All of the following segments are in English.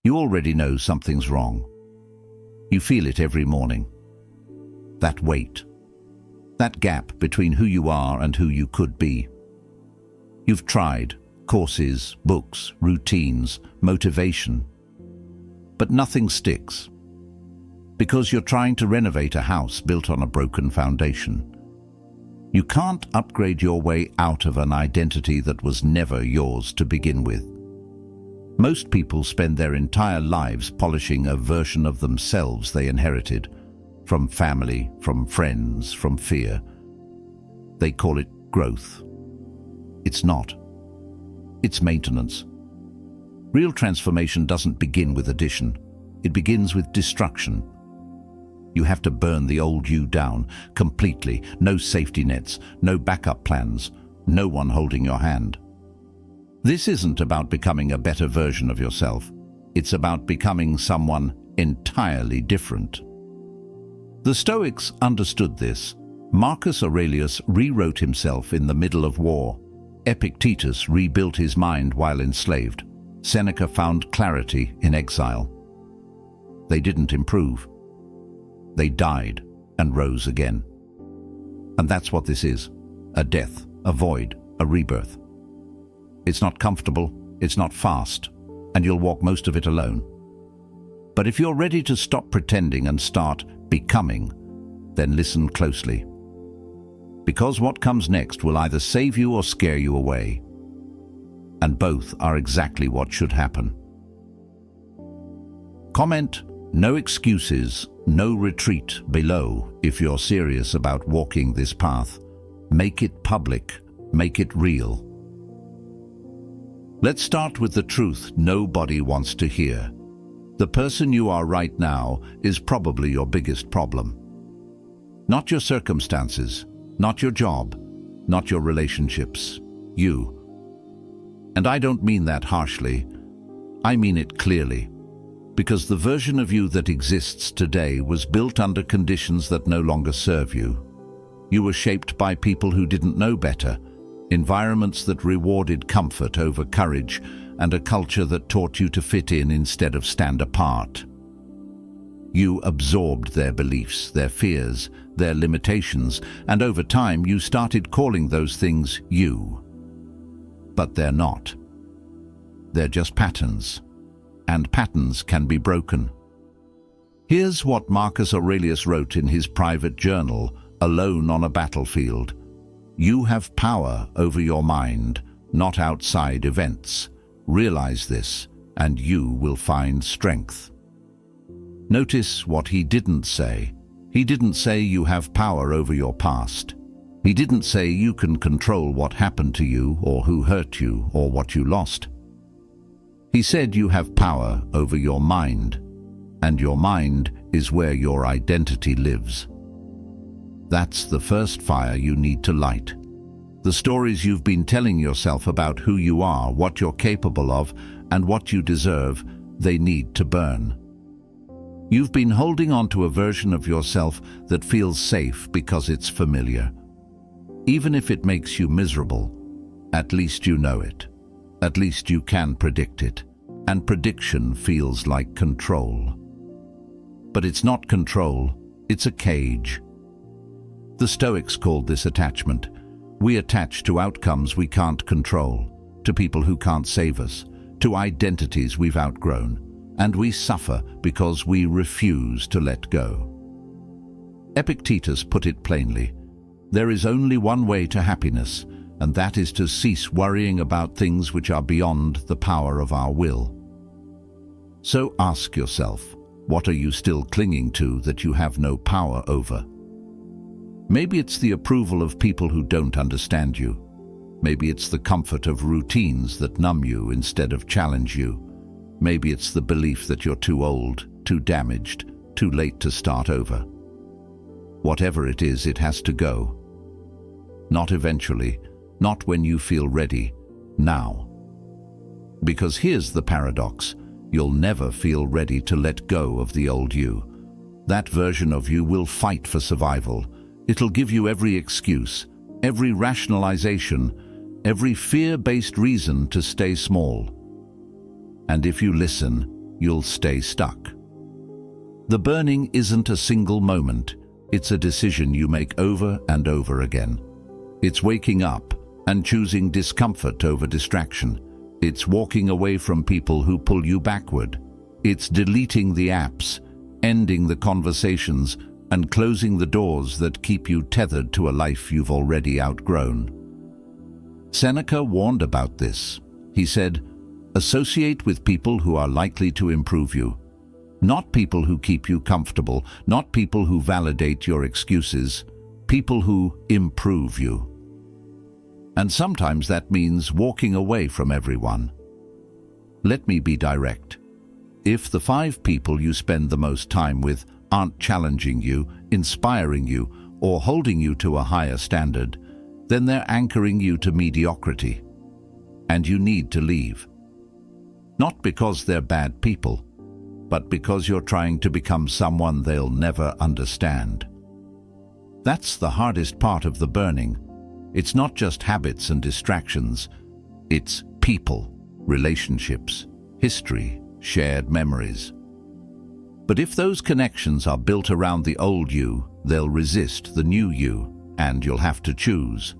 You already know something's wrong. You feel it every morning. That weight. That gap between who you are and who you could be. You've tried courses, books, routines, motivation. But nothing sticks. Because you're trying to renovate a house built on a broken foundation. You can't upgrade your way out of an identity that was never yours to begin with. Most people spend their entire lives polishing a version of themselves they inherited, from family, from friends, from fear. They call it growth. It's not. It's maintenance. Real transformation doesn't begin with addition. It begins with destruction. You have to burn the old you down completely. No safety nets, no backup plans, no one holding your hand. This isn't about becoming a better version of yourself. It's about becoming someone entirely different. The Stoics understood this. Marcus Aurelius rewrote himself in the middle of war. Epictetus rebuilt his mind while enslaved. Seneca found clarity in exile. They didn't improve. They died and rose again. And that's what this is. A death, a void, a rebirth. It's not comfortable, it's not fast, and you'll walk most of it alone. But if you're ready to stop pretending and start becoming, then listen closely. Because what comes next will either save you or scare you away. And both are exactly what should happen. Comment "No excuses, no retreat" below if you're serious about walking this path. Make it public, make it real. Let's start with the truth nobody wants to hear. The person you are right now is probably your biggest problem. Not your circumstances, not your job, not your relationships, you. And I don't mean that harshly, I mean it clearly. Because the version of you that exists today was built under conditions that no longer serve you. You were shaped by people who didn't know better, environments that rewarded comfort over courage, and a culture that taught you to fit in instead of stand apart. You absorbed their beliefs, their fears, their limitations, and over time you started calling those things you. But they're not. They're just patterns. And patterns can be broken. Here's what Marcus Aurelius wrote in his private journal, alone on a battlefield. You have power over your mind, not outside events. Realize this, and you will find strength. Notice what he didn't say. He didn't say you have power over your past. He didn't say you can control what happened to you or who hurt you or what you lost. He said you have power over your mind, and your mind is where your identity lives. That's the first fire you need to light. The stories you've been telling yourself about who you are, what you're capable of, and what you deserve, they need to burn. You've been holding on to a version of yourself that feels safe because it's familiar. Even if it makes you miserable, at least you know it. At least you can predict it, and prediction feels like control. But it's not control, it's a cage. The Stoics called this attachment. We attach to outcomes we can't control, to people who can't save us, to identities we've outgrown, and we suffer because we refuse to let go. Epictetus put it plainly. There is only one way to happiness, and that is to cease worrying about things which are beyond the power of our will. So ask yourself, what are you still clinging to that you have no power over? Maybe it's the approval of people who don't understand you. Maybe it's the comfort of routines that numb you instead of challenge you. Maybe it's the belief that you're too old, too damaged, too late to start over. Whatever it is, it has to go. Not eventually, not when you feel ready, now. Because here's the paradox, you'll never feel ready to let go of the old you. That version of you will fight for survival. It'll give you every excuse, every rationalization, every fear-based reason to stay small. And if you listen, you'll stay stuck. The burning isn't a single moment, it's a decision you make over and over again. It's waking up and choosing discomfort over distraction. It's walking away from people who pull you backward. It's deleting the apps, ending the conversations, and closing the doors that keep you tethered to a life you've already outgrown. Seneca warned about this. He said, "Associate with people who are likely to improve you. Not people who keep you comfortable, not people who validate your excuses, people who improve you." And sometimes that means walking away from everyone. Let me be direct. If the 5 people you spend the most time with aren't challenging you, inspiring you, or holding you to a higher standard, then they're anchoring you to mediocrity. And you need to leave. Not because they're bad people, but because you're trying to become someone they'll never understand. That's the hardest part of the burning. It's not just habits and distractions. It's people, relationships, history, shared memories. But if those connections are built around the old you, they'll resist the new you, and you'll have to choose.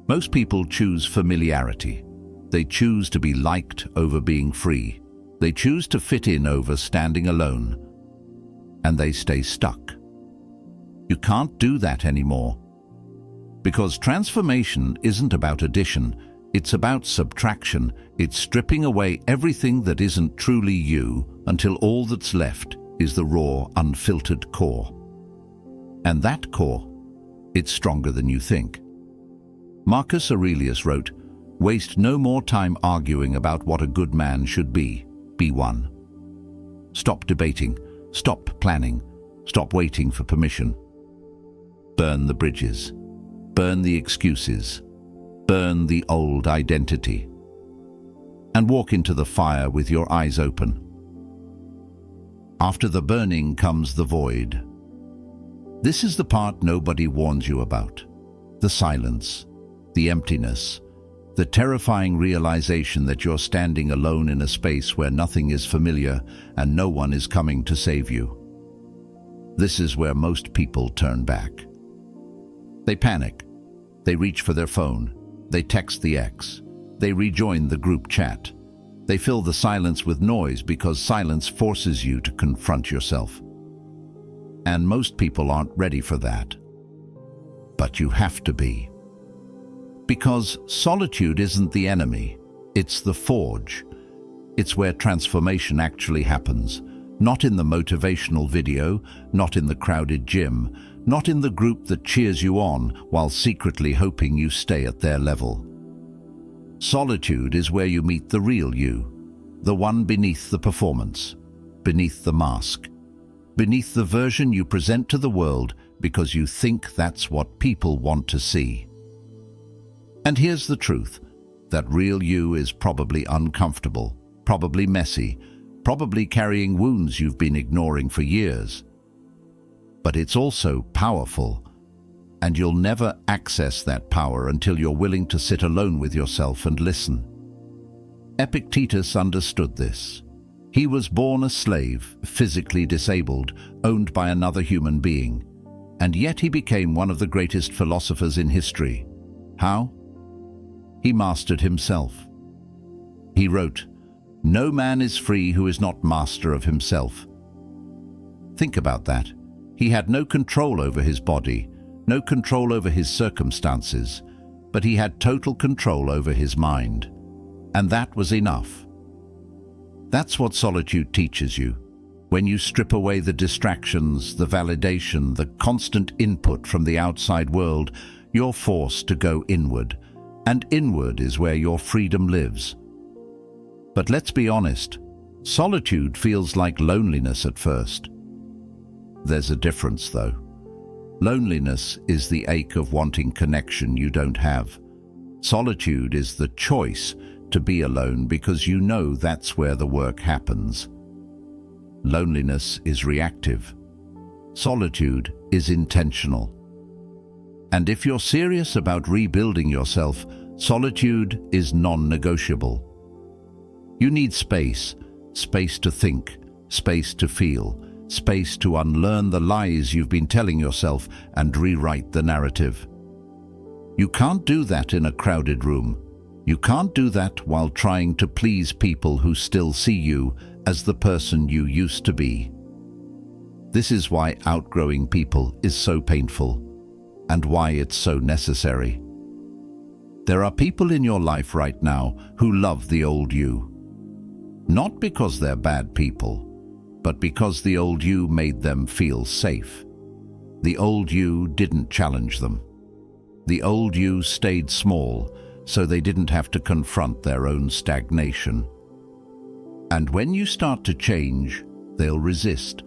Most people choose familiarity. They choose to be liked over being free. They choose to fit in over standing alone. And they stay stuck. You can't do that anymore. Because transformation isn't about addition, it's about subtraction. It's stripping away everything that isn't truly you until all that's left is the raw, unfiltered core. And that core, it's stronger than you think. Marcus Aurelius wrote, "Waste no more time arguing about what a good man should be. Be one." Stop debating, stop planning, stop waiting for permission. Burn the bridges, burn the excuses, burn the old identity, and walk into the fire with your eyes open. After the burning comes the void. This is the part nobody warns you about. The silence, the emptiness, the terrifying realization that you're standing alone in a space where nothing is familiar and no one is coming to save you. This is where most people turn back. They panic. They reach for their phone. They text the ex. They rejoin the group chat. They fill the silence with noise because silence forces you to confront yourself. And most people aren't ready for that. But you have to be. Because solitude isn't the enemy, it's the forge. It's where transformation actually happens. Not in the motivational video, not in the crowded gym, not in the group that cheers you on while secretly hoping you stay at their level. Solitude is where you meet the real you, the one beneath the performance, beneath the mask, beneath the version you present to the world because you think that's what people want to see. And here's the truth, that real you is probably uncomfortable, probably messy, probably carrying wounds you've been ignoring for years. But it's also powerful, and you'll never access that power until you're willing to sit alone with yourself and listen. Epictetus understood this. He was born a slave, physically disabled, owned by another human being, and yet he became one of the greatest philosophers in history. How? He mastered himself. He wrote, "No man is free who is not master of himself." Think about that. He had no control over his body, no control over his circumstances, but he had total control over his mind. And that was enough. That's what solitude teaches you. When you strip away the distractions, the validation, the constant input from the outside world, you're forced to go inward. And inward is where your freedom lives. But let's be honest, solitude feels like loneliness at first. There's a difference, though. Loneliness is the ache of wanting connection you don't have. Solitude is the choice to be alone because you know that's where the work happens. Loneliness is reactive. Solitude is intentional. And if you're serious about rebuilding yourself, solitude is non-negotiable. You need space, Space to think, space to feel, space to unlearn the lies you've been telling yourself and rewrite the narrative. You can't do that in a crowded room. You can't do that while trying to please people who still see you as the person you used to be. This is why outgrowing people is so painful, and why it's so necessary. There are people in your life right now who love the old you. Not because they're bad people, but because the old you made them feel safe. The old you didn't challenge them. The old you stayed small, so they didn't have to confront their own stagnation. And when you start to change, they'll resist.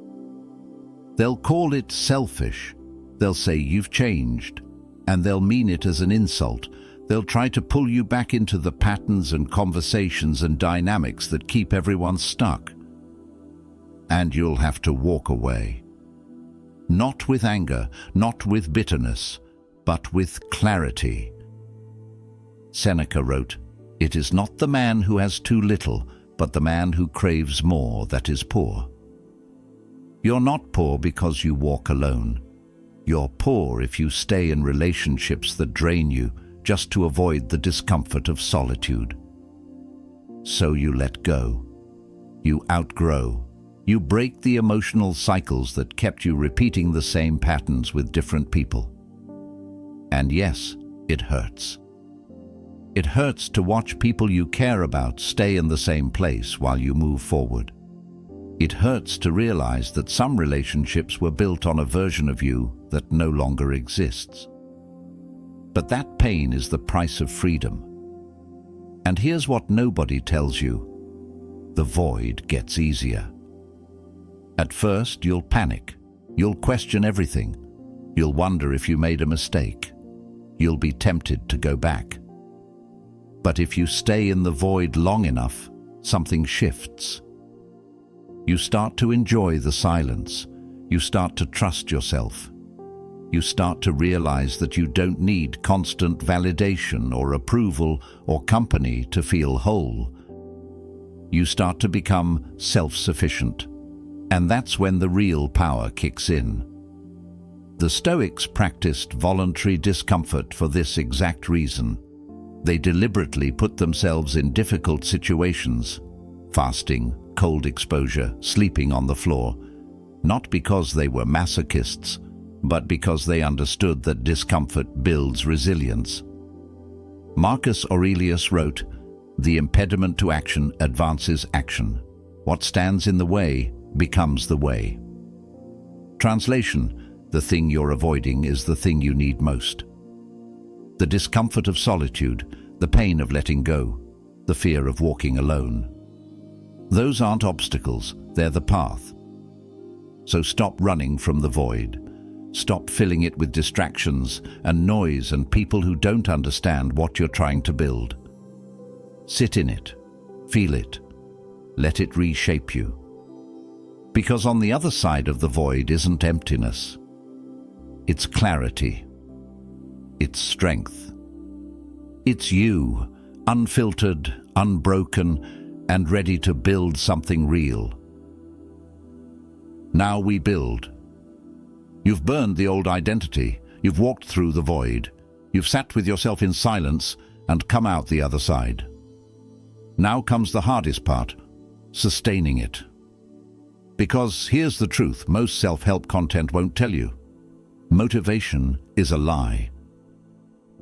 They'll call it selfish. They'll say you've changed, and they'll mean it as an insult. They'll try to pull you back into the patterns and conversations and dynamics that keep everyone stuck. And you'll have to walk away. Not with anger, not with bitterness, but with clarity. Seneca wrote, "It is not the man who has too little, but the man who craves more that is poor." You're not poor because you walk alone. You're poor if you stay in relationships that drain you just to avoid the discomfort of solitude. So you let go. You outgrow. You break the emotional cycles that kept you repeating the same patterns with different people. And yes, it hurts. It hurts to watch people you care about stay in the same place while you move forward. It hurts to realize that some relationships were built on a version of you that no longer exists. But that pain is the price of freedom. And here's what nobody tells you. The void gets easier. At first, you'll panic. You'll question everything. You'll wonder if you made a mistake. You'll be tempted to go back. But if you stay in the void long enough, something shifts. You start to enjoy the silence. You start to trust yourself. You start to realize that you don't need constant validation or approval or company to feel whole. You start to become self-sufficient. And that's when the real power kicks in. The Stoics practiced voluntary discomfort for this exact reason. They deliberately put themselves in difficult situations, fasting, cold exposure, sleeping on the floor, not because they were masochists, but because they understood that discomfort builds resilience. Marcus Aurelius wrote, "The impediment to action advances action. What stands in the way becomes the way." Translation: the thing you're avoiding is the thing you need most. The discomfort of solitude, the pain of letting go, the fear of walking alone. Those aren't obstacles, they're the path. So stop running from the void. Stop filling it with distractions and noise and people who don't understand what you're trying to build. Sit in it. Feel it. Let it reshape you. Because on the other side of the void isn't emptiness. It's clarity. It's strength. It's you, unfiltered, unbroken, and ready to build something real. Now we build. You've burned the old identity. You've walked through the void. You've sat with yourself in silence and come out the other side. Now comes the hardest part, sustaining it. Because here's the truth most self-help content won't tell you. Motivation is a lie.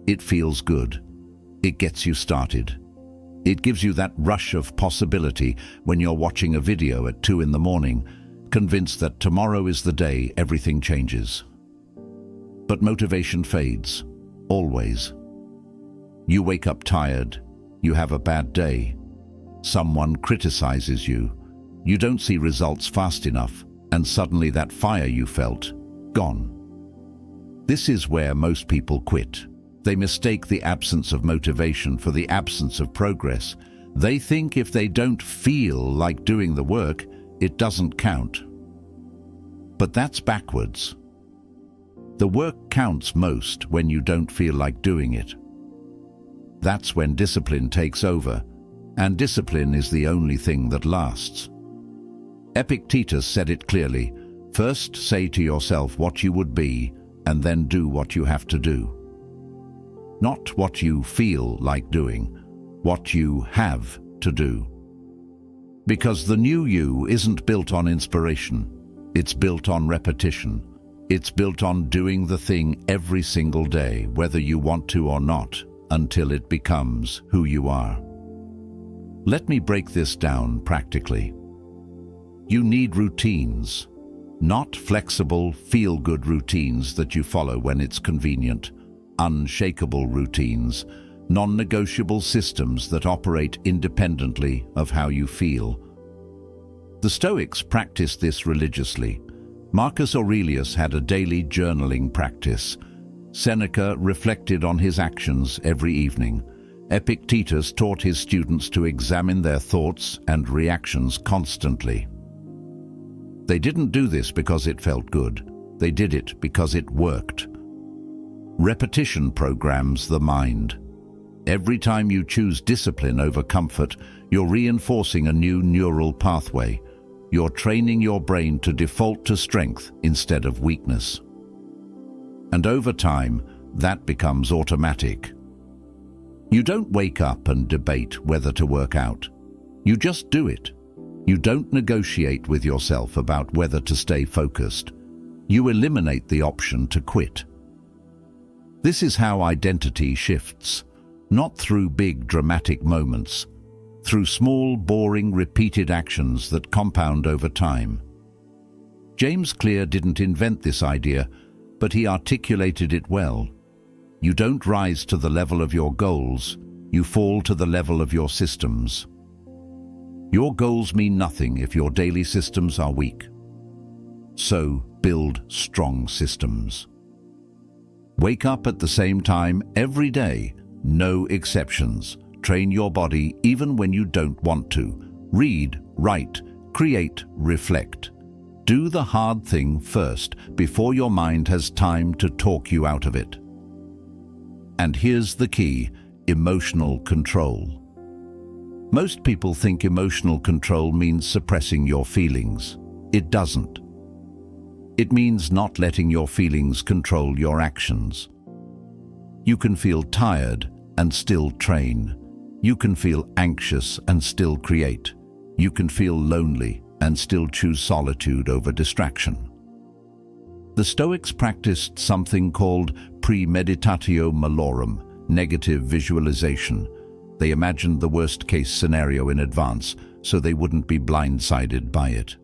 It feels good. It gets you started. It gives you that rush of possibility when you're watching a video at 2 in the morning, convinced that tomorrow is the day everything changes. But motivation fades, always. You wake up tired, you have a bad day, someone criticizes you, you don't see results fast enough, and suddenly that fire you felt, gone. This is where most people quit. They mistake the absence of motivation for the absence of progress. They think if they don't feel like doing the work, it doesn't count. But that's backwards. The work counts most when you don't feel like doing it. That's when discipline takes over, and discipline is the only thing that lasts. Epictetus said it clearly: first say to yourself what you would be, and then do what you have to do. Not what you feel like doing, what you have to do. Because the new you isn't built on inspiration, it's built on repetition. It's built on doing the thing every single day, whether you want to or not, until it becomes who you are. Let me break this down practically. You need routines, not flexible, feel-good routines that you follow when it's convenient. Unshakable routines, non-negotiable systems that operate independently of how you feel. The Stoics practiced this religiously. Marcus Aurelius had a daily journaling practice. Seneca reflected on his actions every evening. Epictetus taught his students to examine their thoughts and reactions constantly. They didn't do this because it felt good. They did it because it worked. Repetition programs the mind. Every time you choose discipline over comfort, you're reinforcing a new neural pathway. You're training your brain to default to strength instead of weakness. And over time, that becomes automatic. You don't wake up and debate whether to work out. You just do it. You don't negotiate with yourself about whether to stay focused. You eliminate the option to quit. This is how identity shifts, not through big dramatic moments, through small, boring, repeated actions that compound over time. James Clear didn't invent this idea, but he articulated it well. You don't rise to the level of your goals, you fall to the level of your systems. Your goals mean nothing if your daily systems are weak. So, build strong systems. Wake up at the same time every day, no exceptions. Train your body even when you don't want to. Read, write, create, reflect. Do the hard thing first before your mind has time to talk you out of it. And here's the key: emotional control. Most people think emotional control means suppressing your feelings. It doesn't. It means not letting your feelings control your actions. You can feel tired and still train. You can feel anxious and still create. You can feel lonely and still choose solitude over distraction. The Stoics practiced something called premeditatio malorum, negative visualization. They imagined the worst-case scenario in advance so they wouldn't be blindsided by it.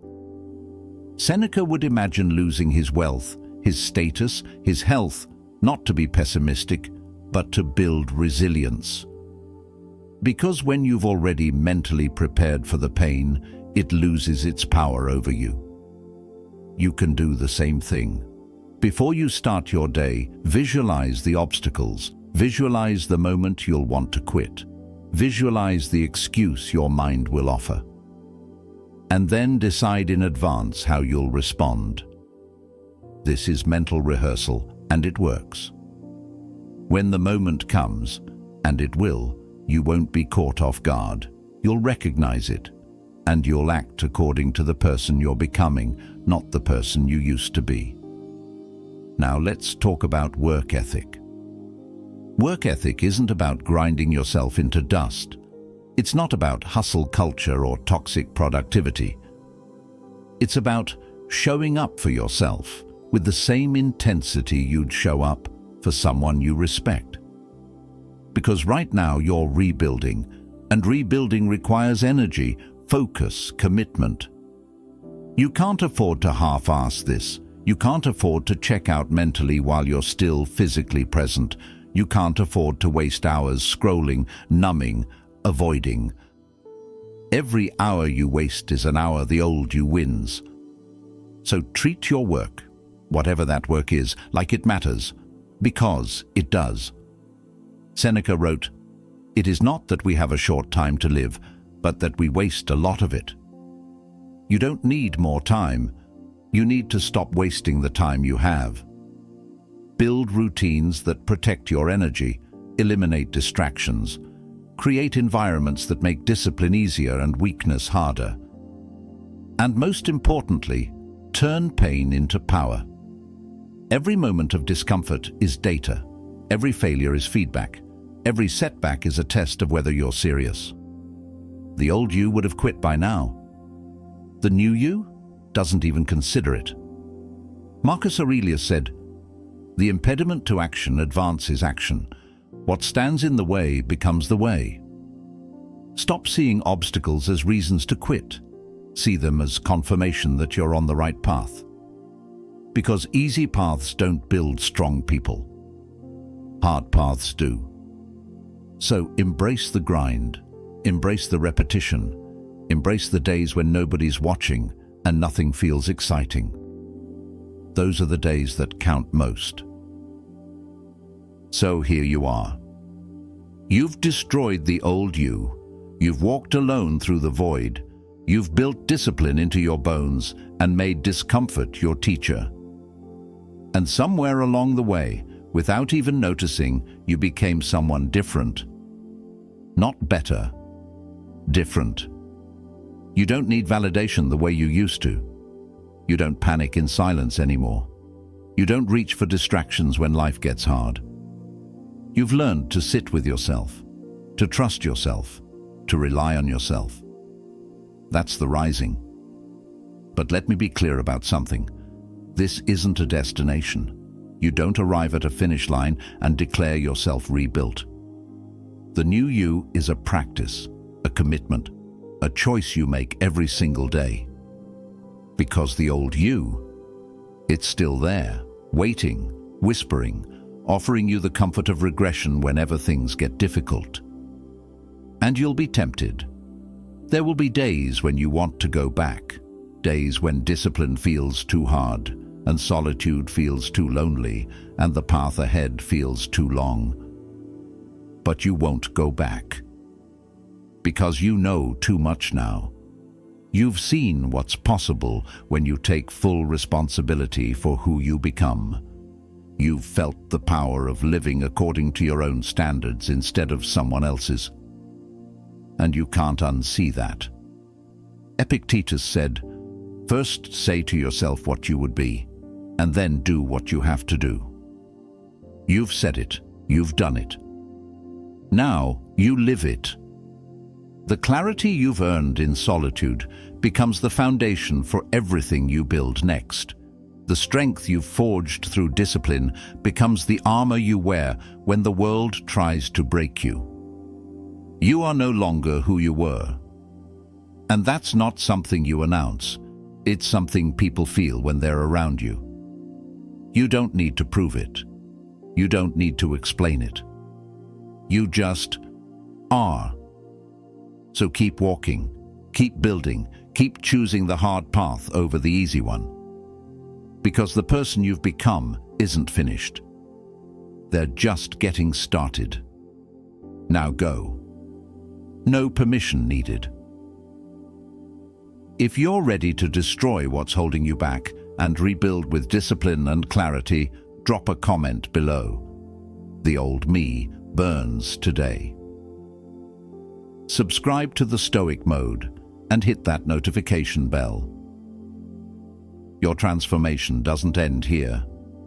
Seneca would imagine losing his wealth, his status, his health, not to be pessimistic, but to build resilience. Because when you've already mentally prepared for the pain, it loses its power over you. You can do the same thing. Before you start your day, visualize the obstacles. Visualize the moment you'll want to quit. Visualize the excuse your mind will offer. And then decide in advance how you'll respond. This is mental rehearsal, and it works. When the moment comes, and it will, you won't be caught off guard. You'll recognize it, and you'll act according to the person you're becoming, not the person you used to be. Now let's talk about work ethic. Work ethic isn't about grinding yourself into dust. It's not about hustle culture or toxic productivity. It's about showing up for yourself with the same intensity you'd show up for someone you respect. Because right now you're rebuilding, and rebuilding requires energy, focus, commitment. You can't afford to half-ass this. You can't afford to check out mentally while you're still physically present. You can't afford to waste hours scrolling, numbing, avoiding. Every hour you waste is an hour the old you wins. So treat your work, whatever that work is, like it matters, because it does. Seneca wrote, "It is not that we have a short time to live, but that we waste a lot of it." You don't need more time. You need to stop wasting the time you have. Build routines that protect your energy, eliminate distractions, create environments that make discipline easier and weakness harder. And most importantly, turn pain into power. Every moment of discomfort is data. Every failure is feedback. Every setback is a test of whether you're serious. The old you would have quit by now. The new you doesn't even consider it. Marcus Aurelius said, "The impediment to action advances action. What stands in the way becomes the way." Stop seeing obstacles as reasons to quit. See them as confirmation that you're on the right path. Because easy paths don't build strong people. Hard paths do. So embrace the grind, embrace the repetition, embrace the days when nobody's watching and nothing feels exciting. Those are the days that count most. So here you are. You've destroyed the old you. You've walked alone through the void. You've built discipline into your bones and made discomfort your teacher. And somewhere along the way, without even noticing, you became someone different. Not better, different. You don't need validation the way you used to. You don't panic in silence anymore. You don't reach for distractions when life gets hard. You've learned to sit with yourself, to trust yourself, to rely on yourself. That's the rising. But let me be clear about something. This isn't a destination. You don't arrive at a finish line and declare yourself rebuilt. The new you is a practice, a commitment, a choice you make every single day. Because the old you, it's still there, waiting, whispering, offering you the comfort of regression whenever things get difficult. And you'll be tempted. There will be days when you want to go back, days when discipline feels too hard, and solitude feels too lonely, and the path ahead feels too long. But you won't go back. Because you know too much now. You've seen what's possible when you take full responsibility for who you become. You've felt the power of living according to your own standards instead of someone else's. And you can't unsee that. Epictetus said, "First say to yourself what you would be, and then do what you have to do." You've said it, you've done it. Now you live it. The clarity you've earned in solitude becomes the foundation for everything you build next. The strength you've forged through discipline becomes the armor you wear when the world tries to break you. You are no longer who you were. And that's not something you announce. It's something people feel when they're around you. You don't need to prove it. You don't need to explain it. You just are. So keep walking, keep building, keep choosing the hard path over the easy one. Because the person you've become isn't finished. They're just getting started. Now go. No permission needed. If you're ready to destroy what's holding you back and rebuild with discipline and clarity, drop a comment below. The old me burns today. Subscribe to the Stoic Mode and hit that notification bell. Your transformation doesn't end here.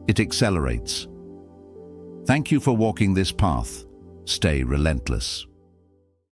It accelerates. Thank you for walking this path. Stay relentless.